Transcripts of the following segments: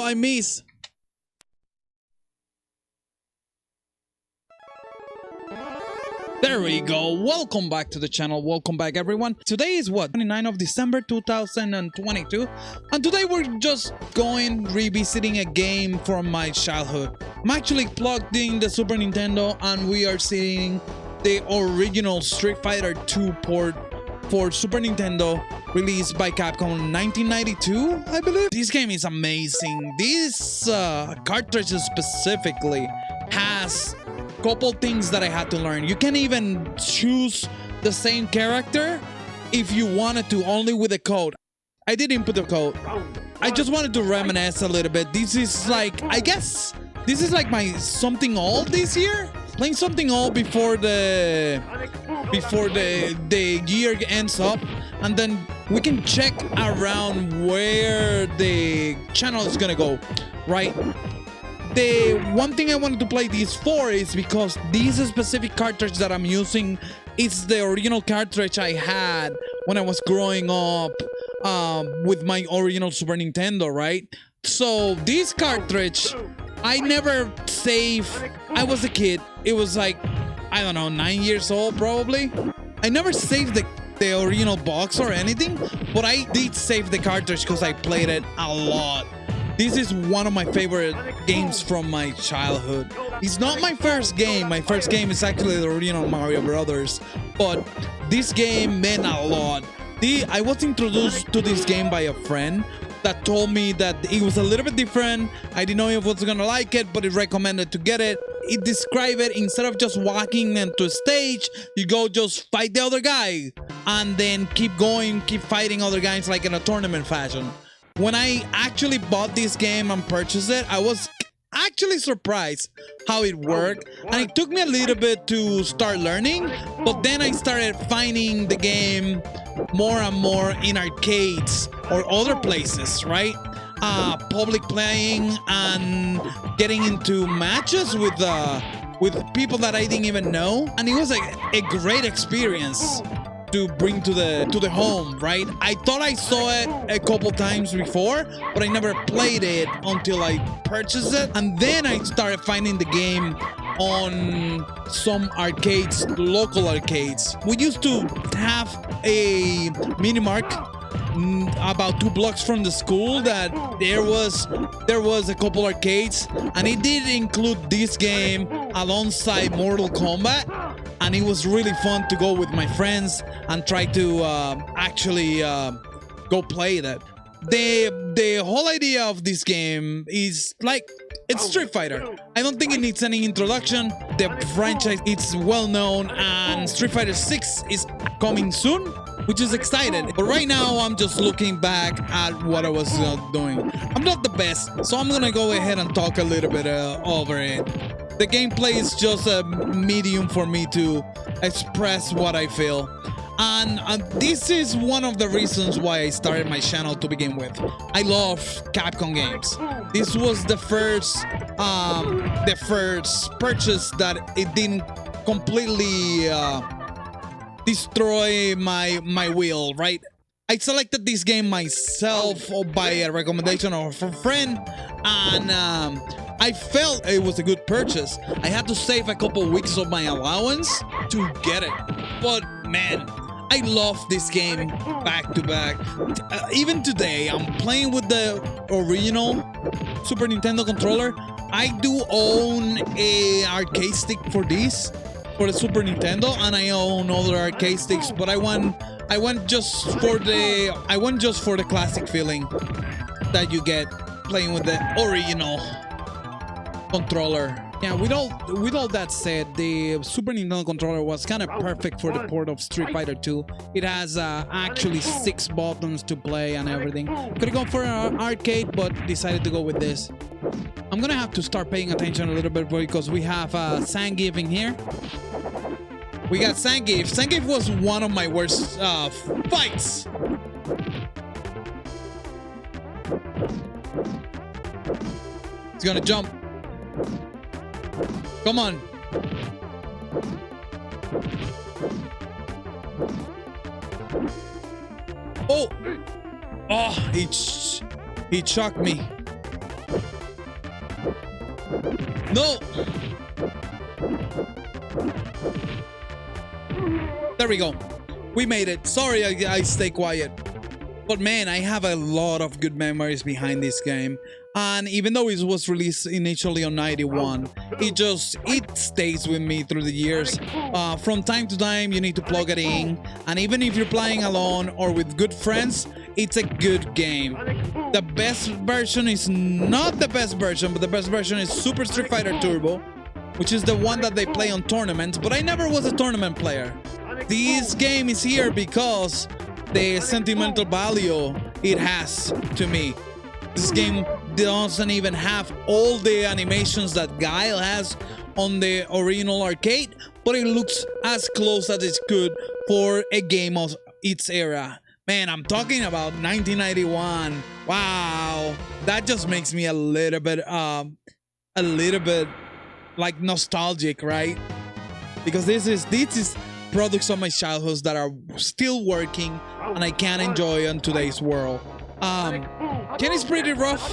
I miss? There we go. Welcome back to the channel. Welcome back, everyone. Today is what? 29th of December 2022. And today we're just revisiting a game from my childhood. I'm actually plugged in the Super Nintendo and we are seeing the original Street Fighter 2 port for Super Nintendo released by Capcom in 1992, I believe. This game is amazing. This cartridge specifically has couple things that I had to learn. You can even choose the same character if you wanted to, only with a code. I did input the code. I just wanted to reminisce a little bit. This is like, I guess, this is like my something old this year. Playing something old before the year ends up, and then we can check around where the channel is gonna go, right? The one thing I wanted to play this for is because this specific cartridge that I'm using is the original cartridge I had when I was growing up with my original Super Nintendo, right? So this cartridge, I never saved. I was a kid. It was like, I don't know, 9 years old probably. I never saved the original box or anything, but I did save the cartridge because I played it a lot. This is one of my favorite games from my childhood. It's not my first game. My first game is actually the original Mario Brothers, but this game meant a lot. I was introduced to this game by a friend that told me that it was a little bit different. I didn't know if I was gonna like it, but it recommended to get it. It described it, instead of just walking into a stage, you go just fight the other guy and then keep going, keep fighting other guys like in a tournament fashion. When I actually bought this game and purchased it, I was actually surprised how it worked, and it took me a little bit to start learning, but then I started finding the game more and more in arcades or other places, right? Public playing and getting into matches with people that I didn't even know, and it was a great experience to bring to the home, right? I thought I saw it a couple times before, but I never played it until I purchased it, and then I started finding the game on some arcades, local arcades. We used to have a mini mark about 2 blocks from the school that there was a couple arcades, and it did include this game alongside Mortal Kombat, and it was really fun to go with my friends and try to actually go play that. The whole idea of this game is like, it's Street Fighter. I don't think it needs any introduction. The franchise, it's well known, and Street Fighter 6 is coming soon, which is exciting. But right now, I'm just looking back at what I was doing. I'm not the best, so I'm gonna go ahead and talk a little bit over it. The gameplay is just a medium for me to express what I feel. And this is one of the reasons why I started my channel to begin with. I love Capcom games. This was the first purchase that it didn't completely destroy my will, right? I selected this game myself or by a recommendation of a friend, and I felt it was a good purchase. I had to save a couple weeks of my allowance to get it, but man, I love this game back to back. Even today, I'm playing with the original Super Nintendo controller. I do own a arcade stick for this, for the Super Nintendo, and I own other arcade sticks, but I went just for the classic feeling that you get playing with the original controller. Yeah, with all that said, the Super Nintendo controller was kind of perfect for the port of Street Fighter 2. It has actually 6 buttons to play and everything. Could have gone for an arcade, but decided to go with this. I'm gonna have to start paying attention a little bit because we have Zangief in here. We got Zangief. Zangief was one of my worst fights. He's gonna jump. Come on. Oh! Oh, he shocked me. No. There we go. We made it. Sorry, I stay quiet. But man, I have a lot of good memories behind this game. And even though it was released initially on 91, it stays with me through the years. From time to time, you need to plug it in. And even if you're playing alone or with good friends, it's a good game. The best version is not the best version, but the best version is Super Street Fighter Turbo, which is the one that they play on tournaments. But I never was a tournament player. This game is here because the sentimental value it has to me. This game doesn't even have all the animations that Guile has on the original arcade, but it looks as close as it could for a game of its era. Man, I'm talking about 1991. Wow, that just makes me a little bit like nostalgic, right? Because this is products of my childhood that are still working and I can enjoy in today's world. Game is pretty rough,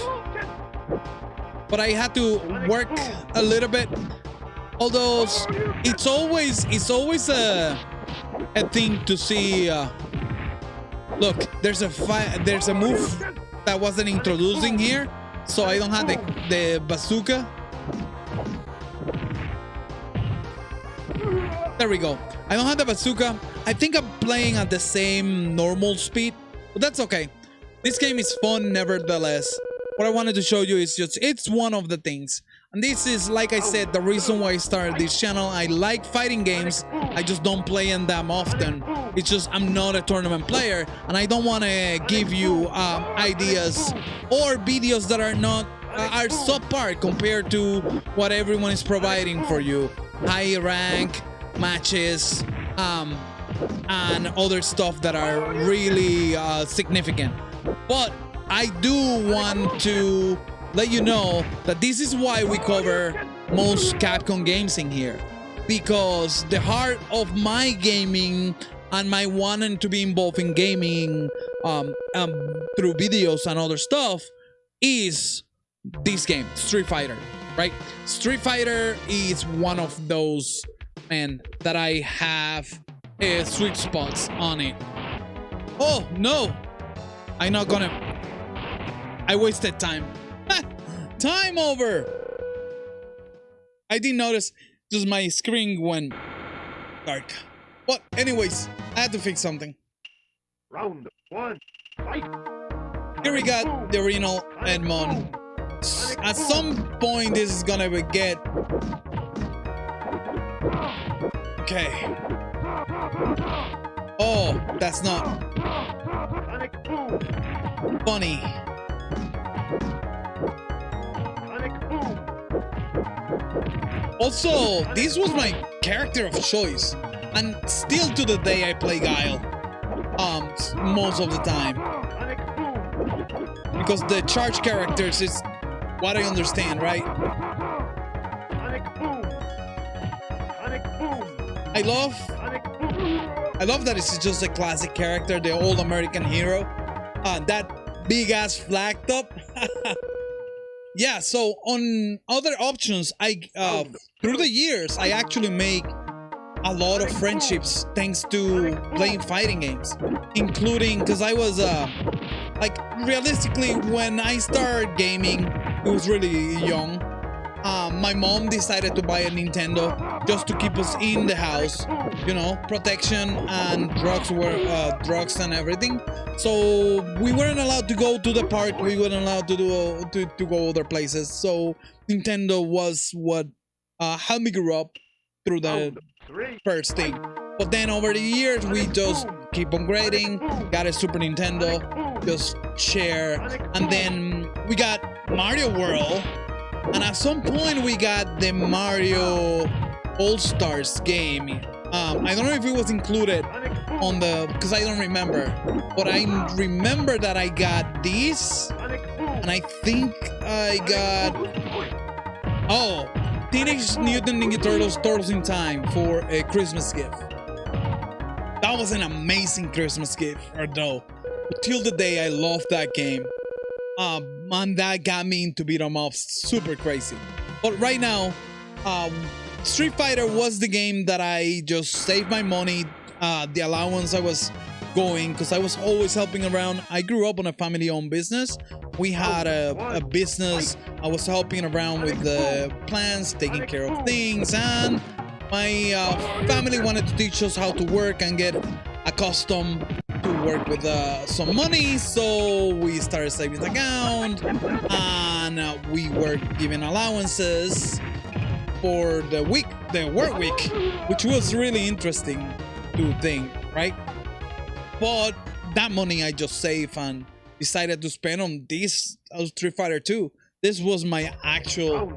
but I had to work a little bit. Although it's always a thing to see. Look, there's a move that wasn't introducing here, so I don't have the bazooka. There we go. I don't have the bazooka. I think I'm playing at the same normal speed, but that's okay. This game is fun nevertheless. What I wanted to show you is it's one of the things. And this is, like I said, the reason why I started this channel. I like fighting games. I just don't play them that often. It's just I'm not a tournament player, and I don't want to give you ideas or videos that are subpar compared to what everyone is providing for you. High rank matches and other stuff that are really significant. But I do want to let you know that this is why we cover most Capcom games in here, because the heart of my gaming and my wanting to be involved in gaming through videos and other stuff is this game, Street Fighter, right? Street Fighter is one of those, man, that I have sweet spots on it. Oh no, I wasted time. Time over. I didn't notice, just my screen went dark. But anyways, I had to fix something. Round one, fight. Here we got the original Edmond. At some point this is gonna get... Okay. Oh, that's not funny. Also, this was my character of choice, and still to the day I play Guile most of the time, because the charge characters is what I understand, right? I love that it's just a classic character, the old American hero. That big ass flag top. Yeah, so on other options, through the years, I actually make a lot of friendships thanks to playing fighting games, including, because I was, like, realistically, when I started gaming, it was really young. My mom decided to buy a Nintendo just to keep us in the house, you know, protection and drugs and everything. So we weren't allowed to go to the park. We weren't allowed to go other places. So Nintendo was what helped me grow up through the first thing. But then over the years, we just keep on grading, got a Super Nintendo, just share, and then we got Mario World. And at some point we got the Mario All-Stars game. I don't know if it was included on the, because I don't remember, but I remember that I got this, and I think I got, oh, Teenage Mutant Ninja Turtles Turtles in Time for a Christmas gift. That was an amazing Christmas gift, though. Till the day I love that game. Man, that got me into beat 'em ups super crazy. But right now, Street Fighter was the game that I just saved my money, the allowance I was going, because I was always helping around. I grew up on a family-owned business. We had a business. I was helping around with the plans, taking care of things, and my family wanted to teach us how to work and get accustomed to work with some money. So we started saving the account, and we were giving allowances for the work week, which was really interesting to think, right? But that money I just saved and decided to spend on this Street Fighter 2. This was my actual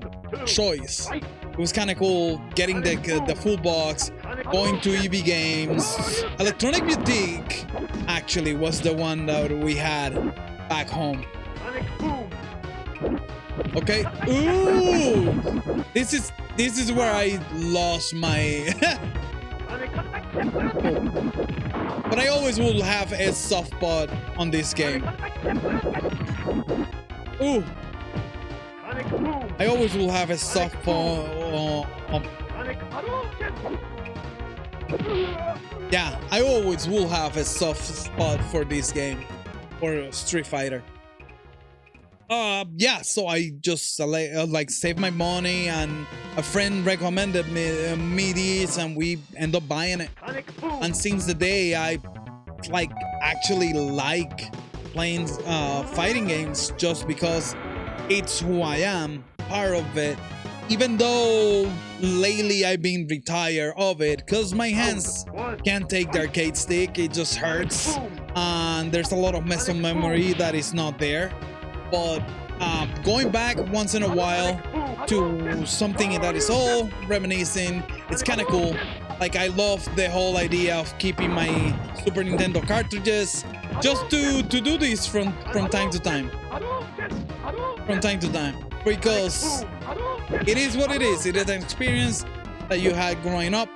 choice. It was kind of cool getting the full box, going to EV Games. Electronic Boutique actually was the one that we had back home. Okay. Ooh, this is where I lost my. But I always will have a soft spot on this game. Ooh. I always will have a soft spot. Yeah, I always will have a soft spot for this game, for Street Fighter. Yeah, so I just like saved my money, and a friend recommended me this, and we end up buying it. And since the day, I actually like playing fighting games, just because it's who I am, part of it. Even though lately I've been retired of it, because my hands can't take the arcade stick, it just hurts, and there's a lot of muscle memory that is not there. But going back once in a while to something that is all reminiscing, it's kind of cool. Like, I love the whole idea of keeping my Super Nintendo cartridges, just to do this from time to time. Because it is what it is. It is an experience that you had growing up.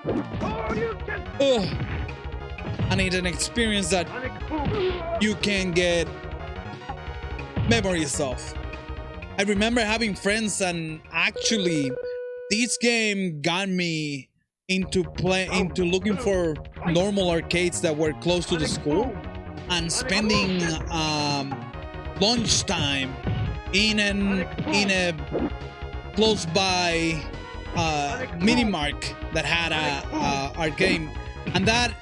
And it's an experience that you can get memories of. I remember having friends, and actually this game got me into looking for normal arcades that were close to the school, and spending lunchtime in a close by mini mark that had a arcade, and that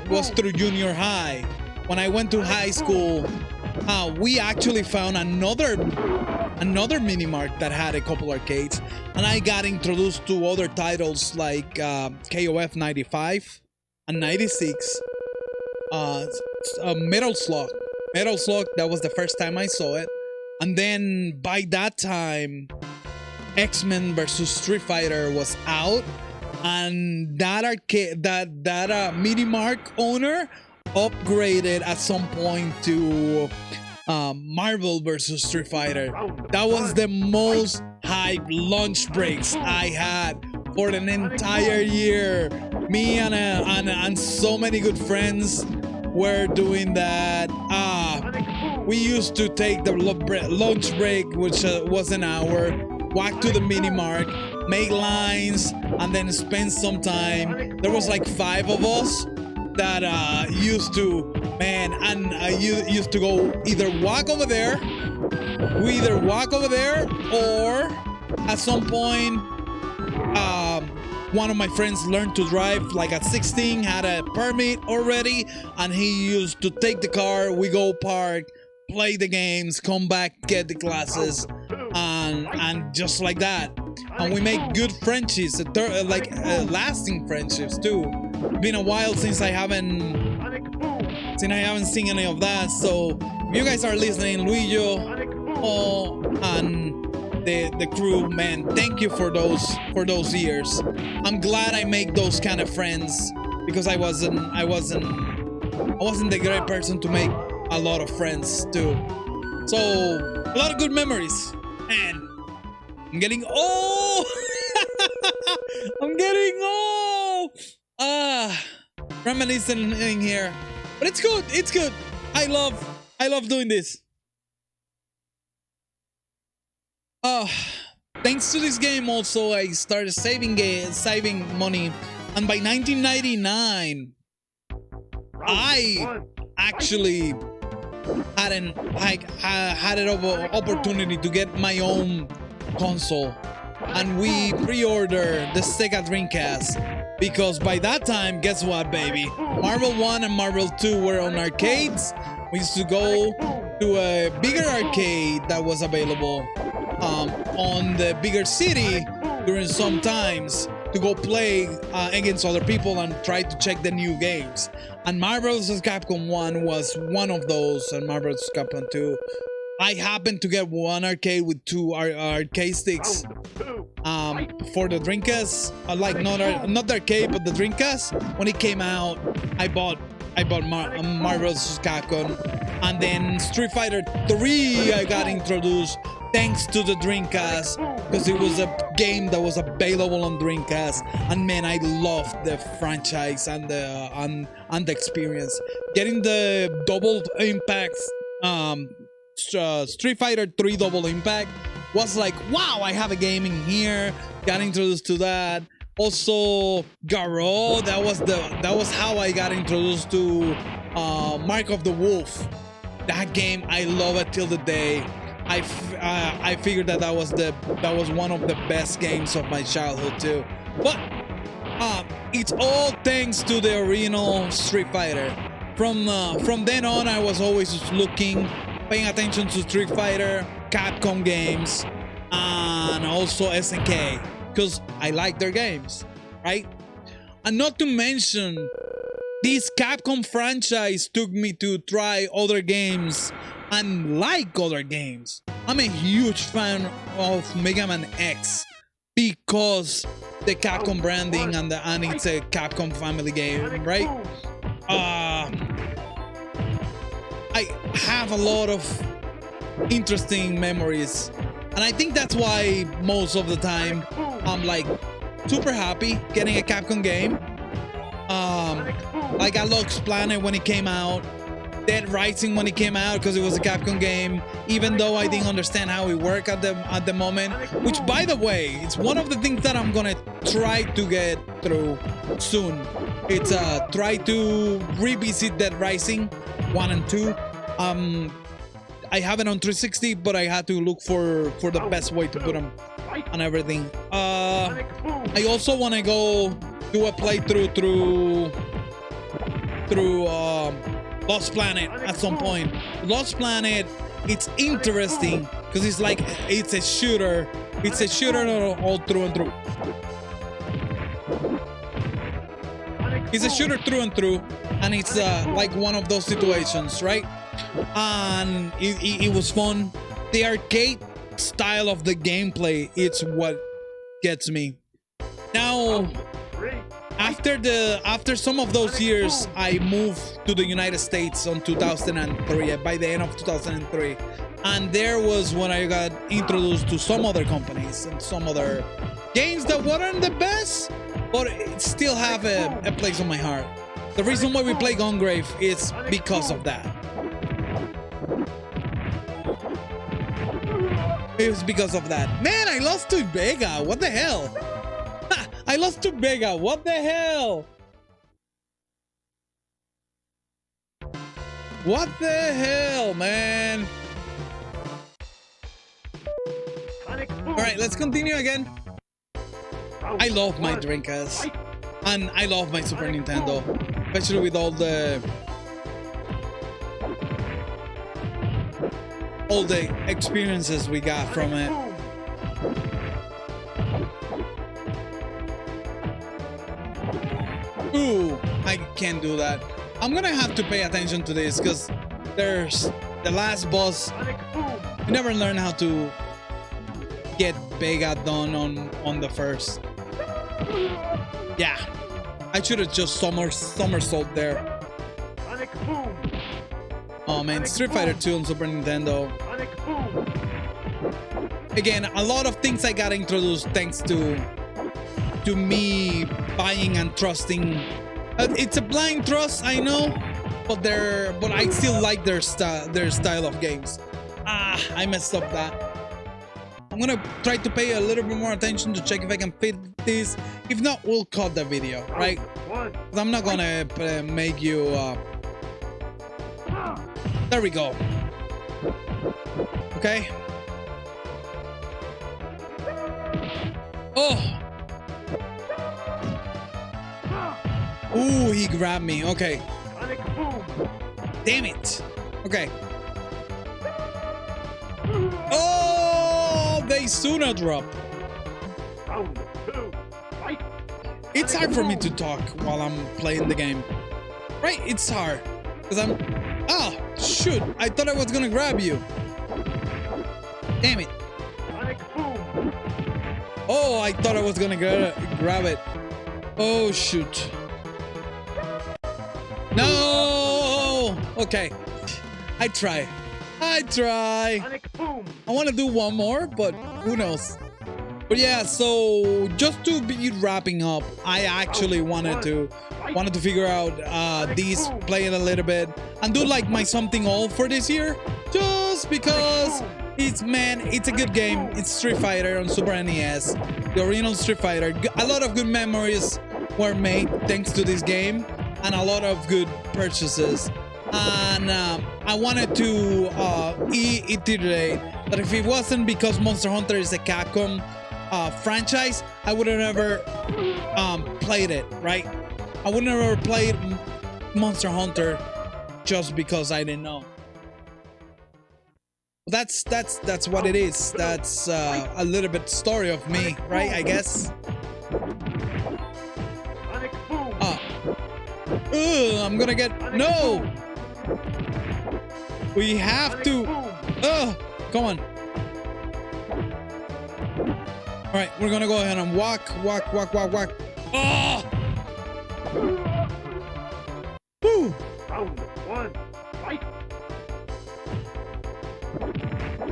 was through junior high. When I went to high school, we actually found another mini mart that had a couple arcades, and I got introduced to other titles like KOF 95 and 96, Metal Slug. That was the first time I saw it, and then by that time, X-Men versus Street Fighter was out, and that arcade, that mini mart owner upgraded at some point to Marvel versus Street Fighter. That was the most hype lunch breaks I had for an entire year. Me and so many good friends were doing that. We used to take the lunch break, which was an hour, walk to the mini mart, make lines, and then spend some time. There was like 5 of us that used to used to go either walk over there, or at some point one of my friends learned to drive, like at 16, had a permit already, and he used to take the car, we go park, play the games, come back, get the classes, and just like that. And we make good friendships, lasting friendships too. It's been a while since I haven't seen any of that. So if you guys are listening, Luigi, and the crew, man, thank you for those years. I'm glad I make those kind of friends, because I wasn't the great person to make a lot of friends too. So a lot of good memories, and I'm getting old. I'm getting old. Reminiscing in here, but it's good. It's good. I love doing this. thanks to this game also, I started saving money, and by 1999 I actually had an opportunity to get my own console, and we pre-ordered the Sega Dreamcast, because by that time, guess what, baby, Marvel 1 and Marvel 2 were on arcades. We used to go to a bigger arcade that was available on the bigger city during some times to go play against other people and try to check the new games. And Marvel vs. Capcom 1 was one of those, and Marvel vs. Capcom 2. I happened to get one arcade with two arcade sticks for the Dreamcast. Like not the arcade, but the Dreamcast. When it came out, I bought Marvel vs. Capcom, and then Street Fighter 3 I got introduced thanks to the Dreamcast, because it was a game that was available on Dreamcast, and man, I loved the franchise and the experience. Getting the double impact, Street Fighter 3 double impact was like, wow, I have a game in here. Got introduced to that. Also, Garo, that was how I got introduced to Mark of the Wolf. That game, I love it till the day. I figured that was one of the best games of my childhood too. But it's all thanks to the original Street Fighter. From then on, I was always just paying attention to Street Fighter, Capcom games, and also SNK, because I like their games, right? And not to mention, this Capcom franchise took me to try other games and like other games. I'm a huge fan of Mega Man X because the Capcom branding and it's a Capcom family game, right? I have a lot of interesting memories, and I think that's why most of the time I'm like super happy getting a Capcom game. Like Alox Planet when it came out, Dead Rising when it came out, because it was a Capcom game, even though I didn't understand how it worked at the moment, which, by the way, it's one of the things that I'm gonna try to get through soon. It's try to revisit Dead Rising 1 and 2. I have it on 360, but I had to look for the best way to put them on everything. I also want to go do a playthrough through Lost Planet at some point. Lost Planet, it's interesting because it's like it's a shooter. It's a shooter all through and through. It's a shooter through and through, and it's like one of those situations, right? And it was fun. The arcade style of the gameplay, it's what gets me. Now, after some of those years, I moved to the United States on 2003, by the end of 2003. And there was when I got introduced to some other companies and some other games that weren't the best, but it still have a place on my heart. The reason why we play Gungrave is because of that. It was because of that. Man, I lost to Vega. What the hell? I lost to Vega. What the hell? What the hell, man? All right, let's continue again. I love my Dreamcast, and I love my Super Nintendo, especially with all the experiences we got from it. Ooh, I can't do that. I'm gonna have to pay attention to this because there's the last boss. You never learn how to get Vega done on the first. Yeah, I should have just somersault there. Oh man, Street Fighter 2 on Super Nintendo. Again, a lot of things I got introduced thanks to me buying and trusting. It's a blind trust, I know, but I still like their style of games. I messed up that. I'm gonna try to pay a little bit more attention to check if I can fit this. If not, we'll cut the video, right? 'Cause I'm not gonna make you. There we go. Okay. Oh. Ooh, he grabbed me. Okay. Damn it. Okay. Oh, they sooner drop. Round 2, fight! It's hard for me to talk while I'm playing the game. Right? It's hard. Because I'm... Oh, shoot. I thought I was going to grab you. Damn it. Oh, I thought I was going to grab it. Oh, shoot. No! Okay. I try. I want to do one more, but who knows? But yeah, so just to be wrapping up, I actually wanted to figure out these, play it a little bit, and do like my something all for this year, just because it's a good game. It's Street Fighter on Super NES, the original Street Fighter. A lot of good memories were made thanks to this game, and a lot of good purchases. And I wanted to iterate that if it wasn't because Monster Hunter is a Capcom franchise, I would have never played it, right? I would have never played Monster Hunter just because I didn't know. That's what it is. That's a little bit story of me, right? I guess. I'm gonna get no. We have to. Come on. All right, we're gonna go ahead and walk. Oh! Woo! Round 1, fight!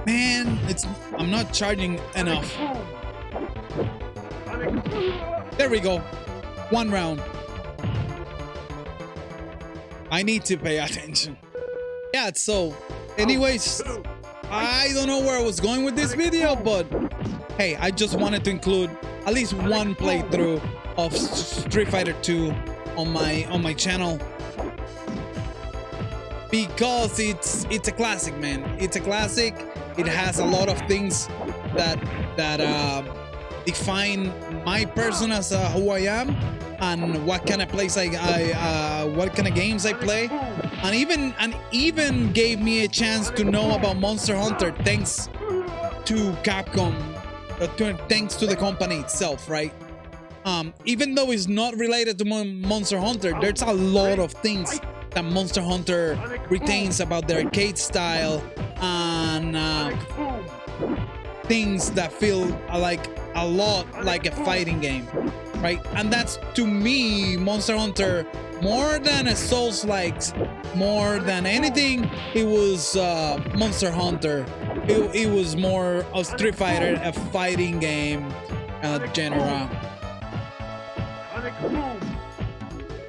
Man, I'm not charging enough. There we go. One round. I need to pay attention. Yeah, so anyways, I don't know where I was going with this video, but hey, I just wanted to include at least one playthrough of Street Fighter 2 on my channel, because it's a classic, man. It's a classic. It has a lot of things that define my person as who I am, and what kind of plays what kind of games I play, and even gave me a chance to know about Monster Hunter thanks to Capcom, thanks to the company itself, right? Even though it's not related to Monster Hunter, there's a lot of things that Monster Hunter retains about the arcade style, and things that feel like a lot like a fighting game, right? And that's, to me, Monster Hunter, more than a Souls-likes, more than anything, it was Monster Hunter. It was more of Street Fighter, a fighting game genre.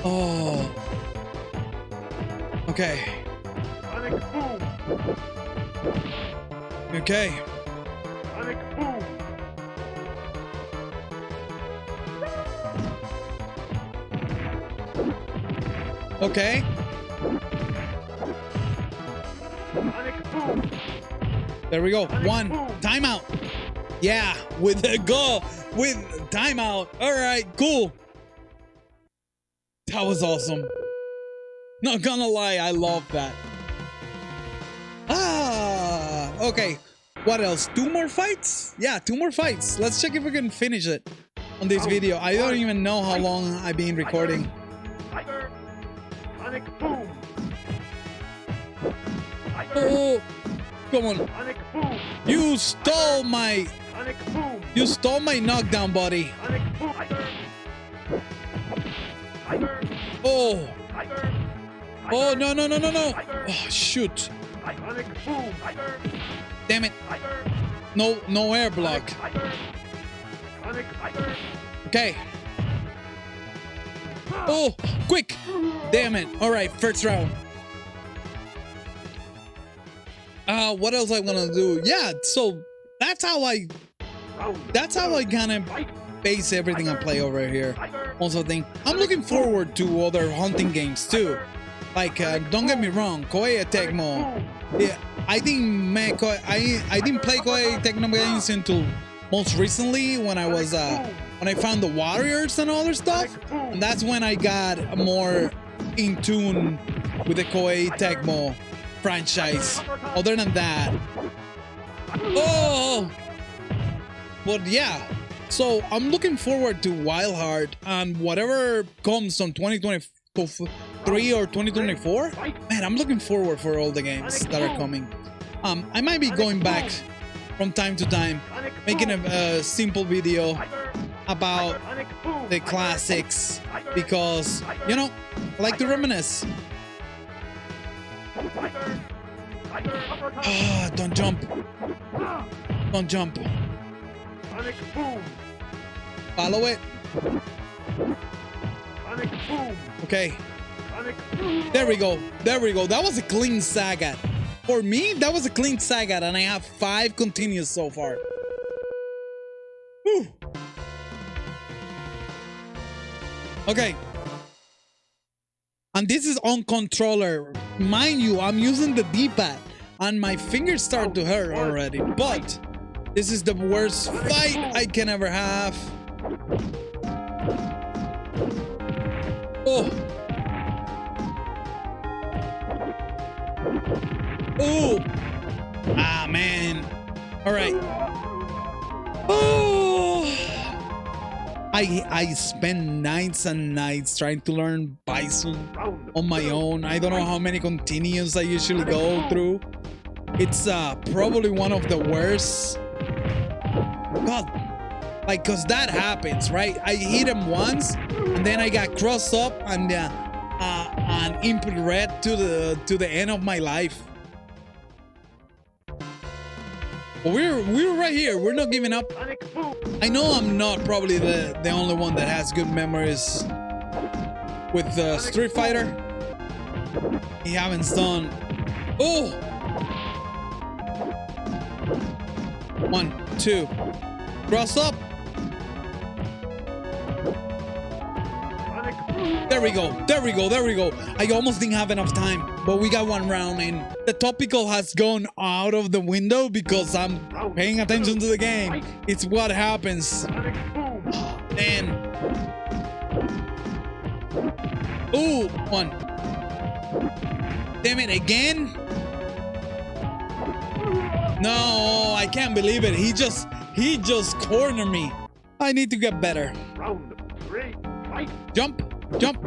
Oh. Okay. Okay. Okay. There we go. One. Timeout. Yeah, with a goal. With timeout. All right, cool. That was awesome. Not gonna lie, I love that. Okay. What else? 2 more fights? Yeah, 2 more fights. Let's check if we can finish it on this video. I don't even know how long I've been recording. Oh, come on. You stole my knockdown, buddy. Oh. Oh, no. Oh, shoot. Damn it. No air block. Okay. Oh, quick. Damn it. All right, first round. What else I'm gonna do? Yeah, so That's how I Round kind of fight. base everything I play over here. Also think I'm looking forward to other hunting games too. Like don't get me wrong, Koei Tecmo. Yeah, I think I didn't play Koei Tecmo games until most recently when I was when I found the Warriors and other stuff. And that's when I got more in tune with the Koei Tecmo franchise. Other than that, oh, but yeah. So I'm looking forward to Wild Heart and whatever comes on 2023 or 2024. Man, I'm looking forward for all the games that are coming. I might be going back from time to time, making a simple video about the classics because, you know, I like to reminisce. Ah, don't jump. Don't jump. Follow it. Okay. There we go. There we go. That was a clean Sagat. For me, that was a clean Sagat, and I have 5 continues so far. Whew. Okay. And this is on controller. Mind you, I'm using the D-pad, and my fingers start to hurt already, but this is the worst fight I can ever have. Oh. Oh. Ah, man. All right. Oh. I spend nights and nights trying to learn Bison on my own. I don't know how many continues I usually go through. It's probably one of the worst. God, like, cause that happens, right? I hit him once, and then I got crossed up and input red to the end of my life. But we're right here. We're not giving up. I know I'm not probably the only one that has good memories with Street Fighter. He haven't done. Oh. 1, 2. Cross up. There we go. There we go. There we go. I almost didn't have enough time, but we got one round in. The topical has gone out of the window because I'm paying attention to the game. It's what happens. Man. Ooh, 1. Damn it, again? No, I can't believe it. He just cornered me. I need to get better. Round 3, fight. Jump, jump.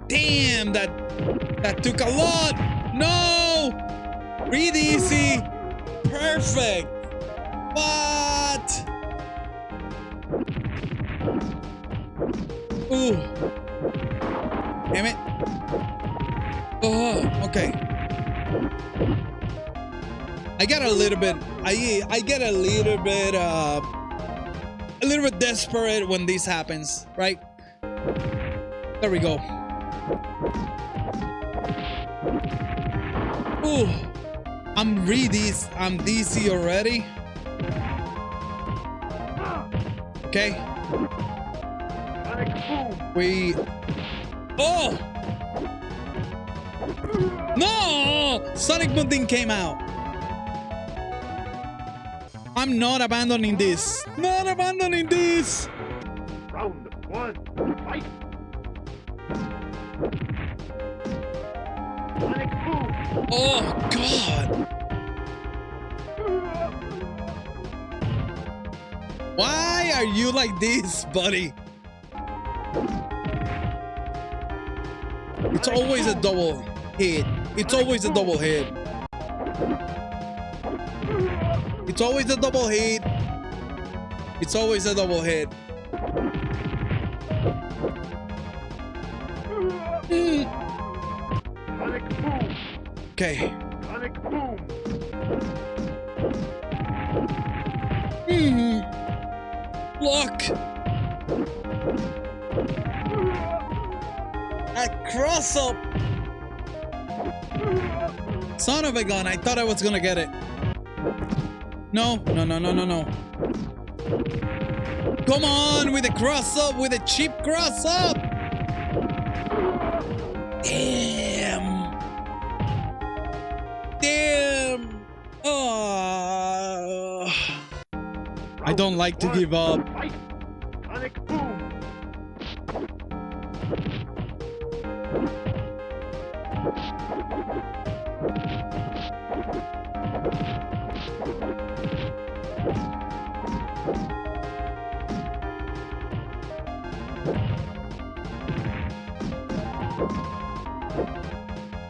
Damn, that took a lot. No, breathe easy. Perfect. What? Ooh. Damn it. Oh, okay. I got a little bit. I get a little bit desperate when this happens, right? There we go. Ooh, I'm DC already. Okay. Oh! No! Sonic Boom thing came out. I'm not abandoning this. Not abandoning this. Round 1, fight. Oh, God. Why are you like this, buddy? It's always a double hit. It's always a double hit. It's always a double hit. It's always a double hit. Okay. Look. That cross up. Son of a gun, I thought I was gonna get it. No, no, no, no, no, no. Come on with the cross up, with the cheap cross up. Damn. Damn. Oh. I don't like to give up. Fight! Sonic boom!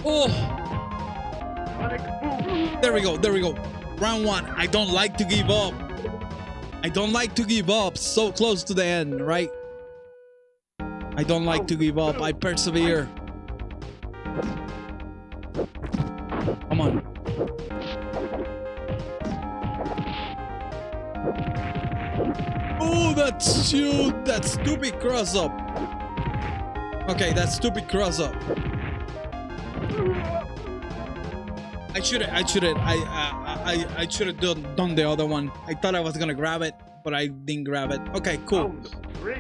Oh. Sonic boom! There we go. There we go. Round one. I don't like to give up. I don't like to give up. So close to the end, right? I don't like to give up. I persevere. Come on. Oh, that stupid cross up. Okay, that stupid cross up. I should have done the other one. I thought I was gonna grab it, but I didn't grab it. Okay, cool.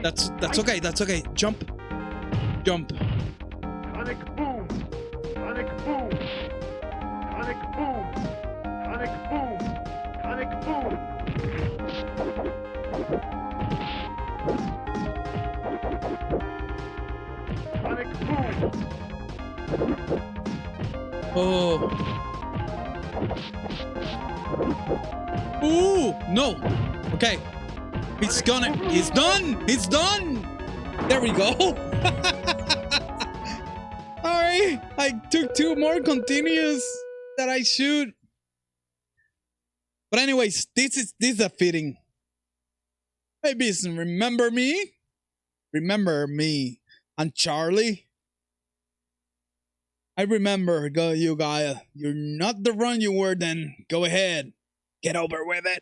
That's okay. That's okay. Jump. Jump. Sonic boom! Sonic boom! Sonic boom! Sonic boom! Sonic boom! Sonic boom! Oh. Ooh, no. Okay. It's done. It's done. There we go. Alright. I took 2 more continuous that I shoot. But anyways, this is a fitting. Maybe it's remember me. Remember me. And Charlie. I remember, you guys. You're not the run you were then. Go ahead. Get over with it.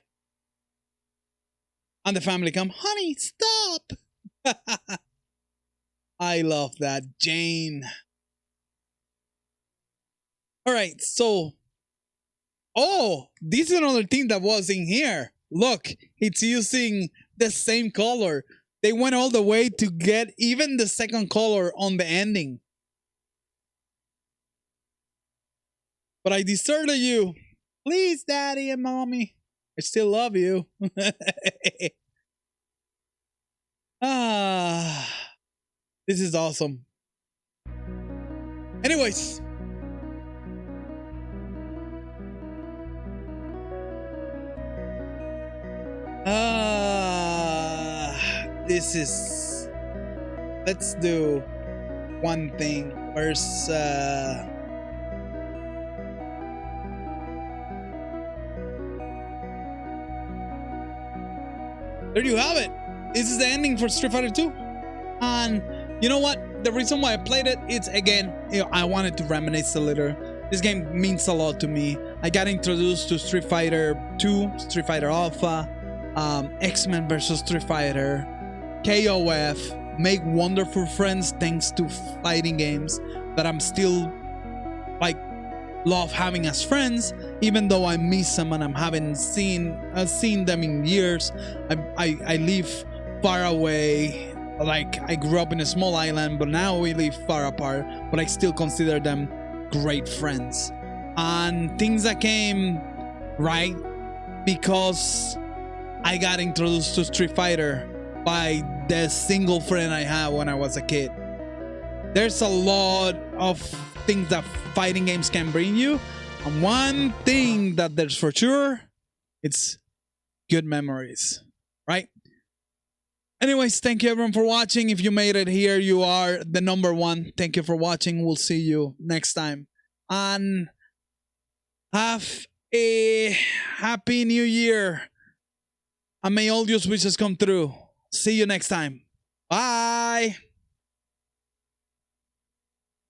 And the family come, honey, stop. I love that, Jane. All right, so. Oh, this is another thing that was in here. Look, it's using the same color. They went all the way to get even the second color on the ending. But I deserted you. Please, Daddy and Mommy. I still love you. This is awesome. Anyways. This is... Let's do one thing. Where's... There you have it. This is the ending for Street Fighter 2. And you know what? The reason why I played it, it's again, I wanted to reminisce a little. This game means a lot to me. I got introduced to Street Fighter 2, Street Fighter Alpha, X-Men vs. Street Fighter, KOF, make wonderful friends thanks to fighting games that I'm still like love having as friends, even though I miss them and I haven't seen them in years. I live far away. Like I grew up in a small island, but now we live far apart. But I still consider them great friends. And things that came right because I got introduced to Street Fighter by the single friend I had when I was a kid. There's a lot of things that fighting games can bring you, and one thing that there's for sure, it's good memories, right? Anyways, thank you everyone for watching. If you made it here, you are the number one. Thank you for watching. We'll see you next time, and have a happy new year, and may all your wishes come true. See you next time. Bye.